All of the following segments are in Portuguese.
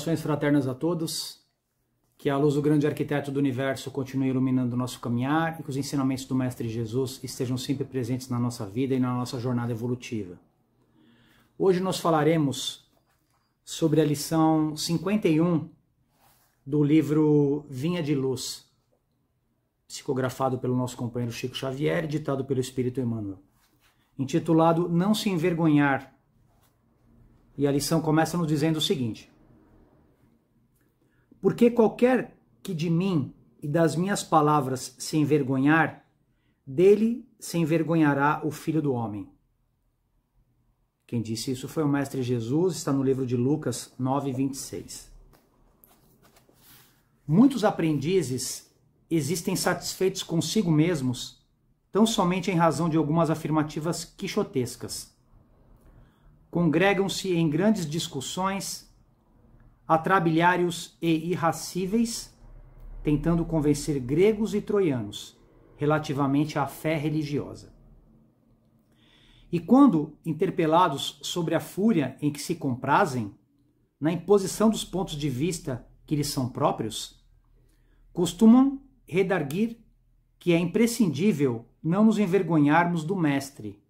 Saudações fraternas a todos, que a luz do grande arquiteto do universo continue iluminando o nosso caminhar e que os ensinamentos do Mestre Jesus estejam sempre presentes na nossa vida e na nossa jornada evolutiva. Hoje nós falaremos sobre a lição 51 do livro Vinha de Luz, psicografado pelo nosso companheiro Chico Xavier e ditado pelo Espírito Emmanuel, intitulado Não se envergonhar. E a lição começa nos dizendo o seguinte: porque qualquer que de mim e das minhas palavras se envergonhar, dele se envergonhará o Filho do Homem. Quem disse isso foi o Mestre Jesus, está no livro de Lucas 9:26. Muitos aprendizes existem satisfeitos consigo mesmos, tão somente em razão de algumas afirmativas quixotescas. Congregam-se em grandes discussões, atrabiliários e irracíveis, tentando convencer gregos e troianos relativamente à fé religiosa. E quando interpelados sobre a fúria em que se comprazem, na imposição dos pontos de vista que lhes são próprios, costumam redarguir que é imprescindível não nos envergonharmos do Mestre,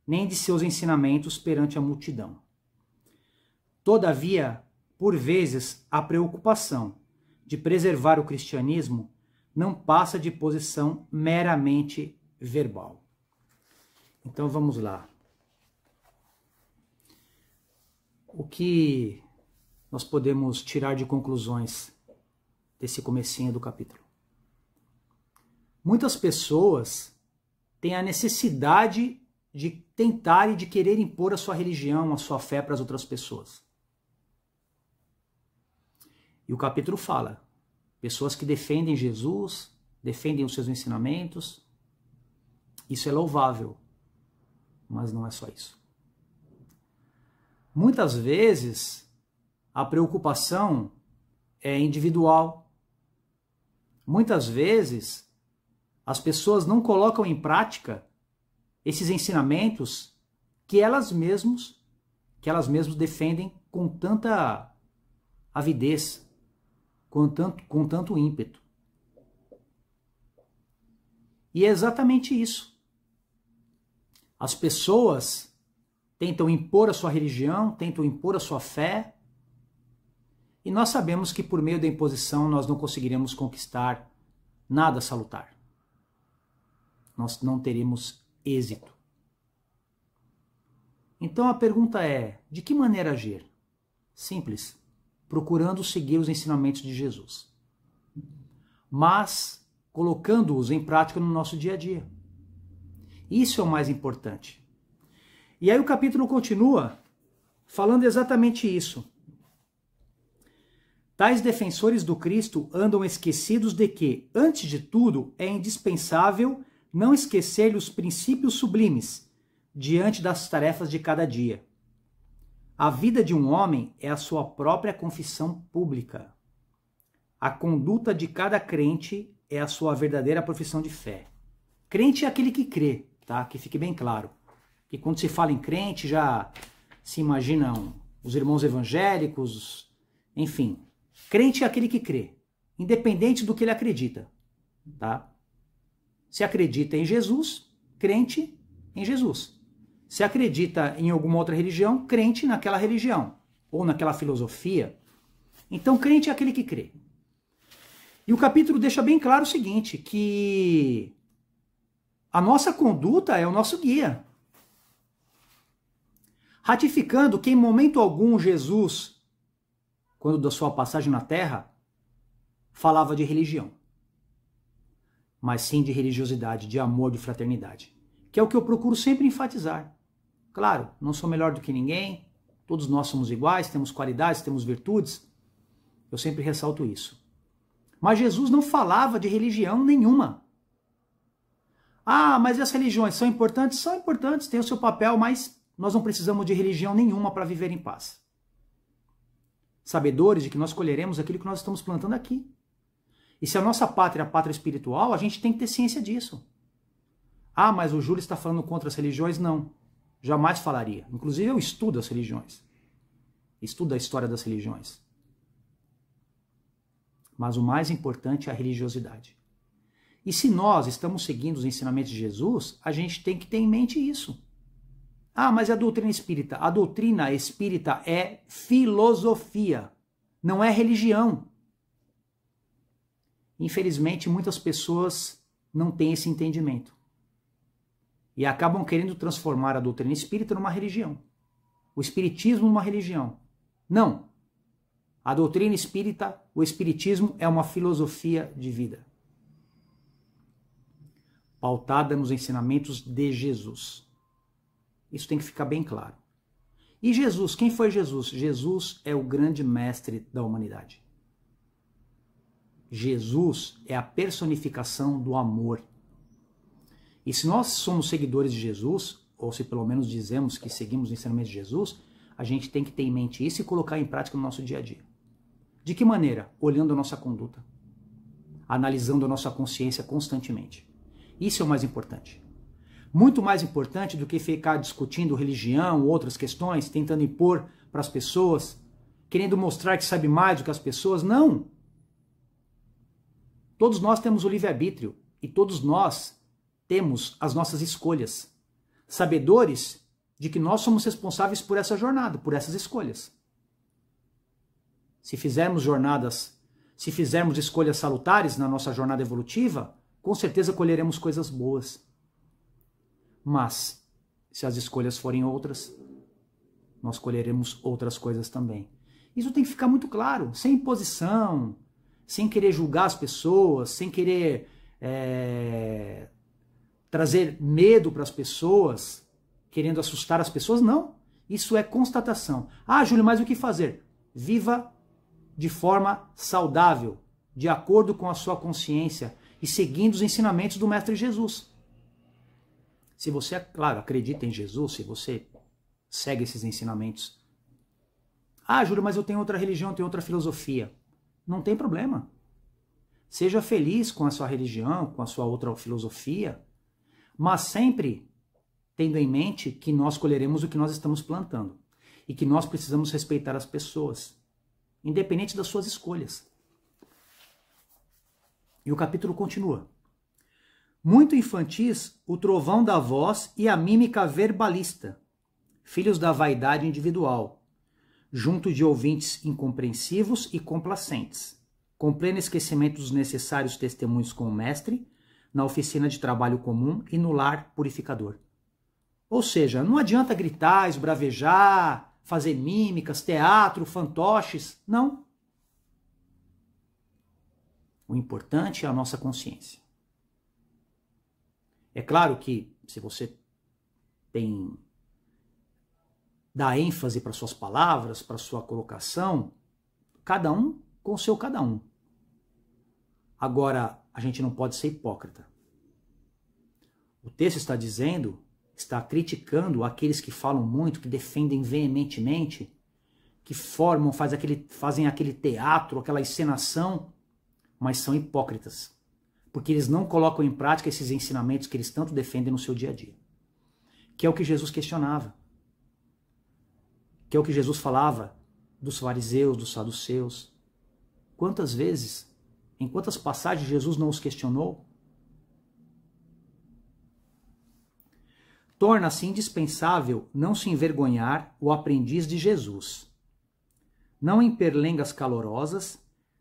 nem de seus ensinamentos perante a multidão. Todavia, por vezes, a preocupação de preservar o cristianismo não passa de posição meramente verbal. Então vamos lá. O que nós podemos tirar de conclusões desse comecinho do capítulo? Muitas pessoas têm a necessidade de tentar e de querer impor a sua religião, a sua fé para as outras pessoas. E o capítulo fala, pessoas que defendem Jesus, defendem os seus ensinamentos, isso é louvável, mas não é só isso. Muitas vezes, a preocupação é individual. Muitas vezes, as pessoas não colocam em prática esses ensinamentos que elas mesmas defendem com tanta avidez, com tanto ímpeto. E é exatamente isso. As pessoas tentam impor a sua religião, tentam impor a sua fé, e nós sabemos que por meio da imposição nós não conseguiremos conquistar nada salutar. Nós não teremos êxito. Então a pergunta é, de que maneira agir? Simples. Procurando seguir os ensinamentos de Jesus, mas colocando-os em prática no nosso dia a dia. Isso é o mais importante. E aí o capítulo continua falando exatamente isso. Tais defensores do Cristo andam esquecidos de que, antes de tudo, é indispensável não esquecer-lhe os princípios sublimes diante das tarefas de cada dia. A vida de um homem é a sua própria confissão pública. A conduta de cada crente é a sua verdadeira profissão de fé. Crente é aquele que crê, tá? Que fique bem claro. Que quando se fala em crente já se imaginam os irmãos evangélicos, enfim. Crente é aquele que crê, independente do que ele acredita, tá? Se acredita em Jesus, crente em Jesus. Se acredita em alguma outra religião, crente naquela religião, ou naquela filosofia. Então, crente é aquele que crê. E o capítulo deixa bem claro o seguinte, que a nossa conduta é o nosso guia. Ratificando que em momento algum Jesus, quando da sua passagem na Terra, falava de religião. Mas sim de religiosidade, de amor, de fraternidade. Que é o que eu procuro sempre enfatizar. Claro, não sou melhor do que ninguém, todos nós somos iguais, temos qualidades, temos virtudes. Eu sempre ressalto isso. Mas Jesus não falava de religião nenhuma. Ah, mas as religiões são importantes? São importantes, têm o seu papel, mas nós não precisamos de religião nenhuma para viver em paz. Sabedores de que nós colheremos aquilo que nós estamos plantando aqui. E se a nossa pátria é a pátria espiritual, a gente tem que ter ciência disso. Ah, mas o Júlio está falando contra as religiões? Não. Jamais falaria. Inclusive eu estudo as religiões. Estudo a história das religiões. Mas o mais importante é a religiosidade. E se nós estamos seguindo os ensinamentos de Jesus, a gente tem que ter em mente isso. Ah, mas é a doutrina espírita. A doutrina espírita é filosofia, não é religião. Infelizmente, muitas pessoas não têm esse entendimento. E acabam querendo transformar a doutrina espírita numa religião. O espiritismo numa religião. Não. A doutrina espírita, o espiritismo é uma filosofia de vida. Pautada nos ensinamentos de Jesus. Isso tem que ficar bem claro. E Jesus, quem foi Jesus? Jesus é o grande mestre da humanidade. Jesus é a personificação do amor. E se nós somos seguidores de Jesus, ou se pelo menos dizemos que seguimos o ensinamento de Jesus, a gente tem que ter em mente isso e colocar em prática no nosso dia a dia. De que maneira? Olhando a nossa conduta, analisando a nossa consciência constantemente. Isso é o mais importante. Muito mais importante do que ficar discutindo religião ou outras questões, tentando impor para as pessoas, querendo mostrar que sabe mais do que as pessoas. Não! Todos nós temos o livre-arbítrio e todos nós temos as nossas escolhas. Sabedores de que nós somos responsáveis por essa jornada, por essas escolhas. Se fizermos escolhas salutares na nossa jornada evolutiva, com certeza colheremos coisas boas. Mas, se as escolhas forem outras, nós colheremos outras coisas também. Isso tem que ficar muito claro, sem imposição, sem querer julgar as pessoas, sem querer trazer medo para as pessoas, querendo assustar as pessoas. Não, isso é constatação. Ah, Júlio, mas o que fazer? Viva de forma saudável, de acordo com a sua consciência e seguindo os ensinamentos do Mestre Jesus. Se você, claro, acredita em Jesus, se você segue esses ensinamentos. Ah, Júlio, mas eu tenho outra religião, eu tenho outra filosofia. Não tem problema. Seja feliz com a sua religião, com a sua outra filosofia, mas sempre tendo em mente que nós colheremos o que nós estamos plantando e que nós precisamos respeitar as pessoas, independente das suas escolhas. E o capítulo continua. Muito infantis o trovão da voz e a mímica verbalista, filhos da vaidade individual, junto de ouvintes incompreensivos e complacentes, com pleno esquecimento dos necessários testemunhos com o mestre, na oficina de trabalho comum e no lar purificador. Ou seja, não adianta gritar, esbravejar, fazer mímicas, teatro, fantoches, não. O importante é a nossa consciência. É claro que se você dá ênfase para suas palavras, para sua colocação, cada um com o seu cada um. Agora, a gente não pode ser hipócrita. O texto está criticando aqueles que falam muito, que defendem veementemente, que fazem aquele teatro, aquela encenação, mas são hipócritas, porque eles não colocam em prática esses ensinamentos que eles tanto defendem no seu dia a dia. Que é o que Jesus questionava. Que é o que Jesus falava dos fariseus, dos saduceus. Quantas vezes, em quantas passagens Jesus não os questionou? Torna-se indispensável não se envergonhar o aprendiz de Jesus, não em perlengas calorosas,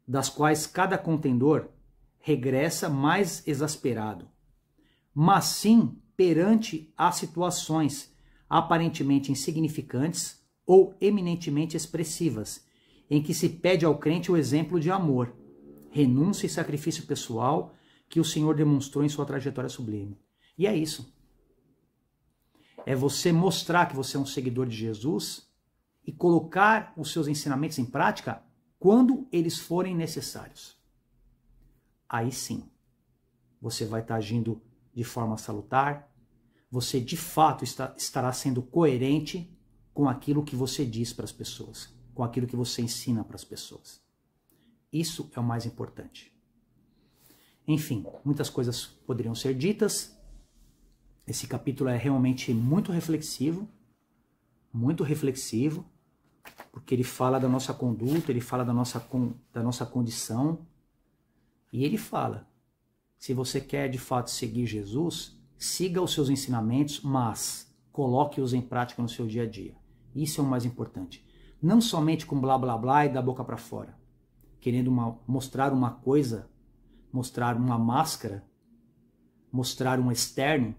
das quais cada contendor regressa mais exasperado, mas sim perante as situações aparentemente insignificantes ou eminentemente expressivas, em que se pede ao crente o exemplo de amor, renúncia e sacrifício pessoal que o Senhor demonstrou em sua trajetória sublime. E é isso. É você mostrar que você é um seguidor de Jesus e colocar os seus ensinamentos em prática quando eles forem necessários. Aí sim, você vai estar agindo de forma salutar, você de fato estará sendo coerente com aquilo que você diz para as pessoas, com aquilo que você ensina para as pessoas. Isso é o mais importante. Enfim, muitas coisas poderiam ser ditas. Esse capítulo é realmente muito reflexivo, porque ele fala da nossa conduta, ele fala da nossa condição, E ele fala, se você quer de fato seguir Jesus, siga os seus ensinamentos, mas coloque-os em prática no seu dia a dia. Isso é o mais importante. Não somente com blá blá blá e da boca para fora, querendo mostrar uma coisa, mostrar uma máscara, mostrar um externo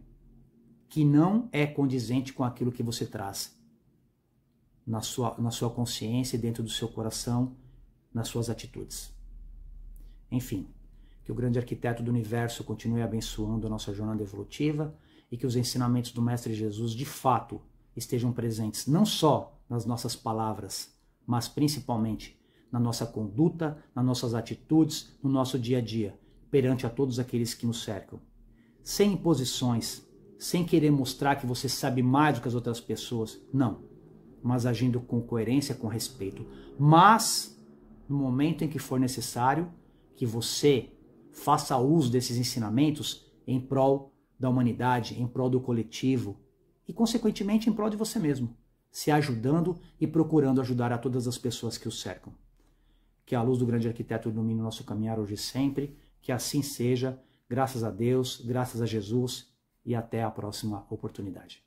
que não é condizente com aquilo que você traz na sua consciência, dentro do seu coração, nas suas atitudes. Enfim, que o grande arquiteto do universo continue abençoando a nossa jornada evolutiva e que os ensinamentos do Mestre Jesus de fato estejam presentes não só nas nossas palavras, mas principalmente na nossa conduta, nas nossas atitudes, no nosso dia a dia, perante a todos aqueles que nos cercam. Sem imposições, sem querer mostrar que você sabe mais do que as outras pessoas, não. Mas agindo com coerência, com respeito. Mas, no momento em que for necessário, que você faça uso desses ensinamentos em prol da humanidade, em prol do coletivo e, consequentemente, em prol de você mesmo, se ajudando e procurando ajudar a todas as pessoas que o cercam. Que a luz do grande arquiteto ilumine o nosso caminhar hoje e sempre, que assim seja, graças a Deus, graças a Jesus e até a próxima oportunidade.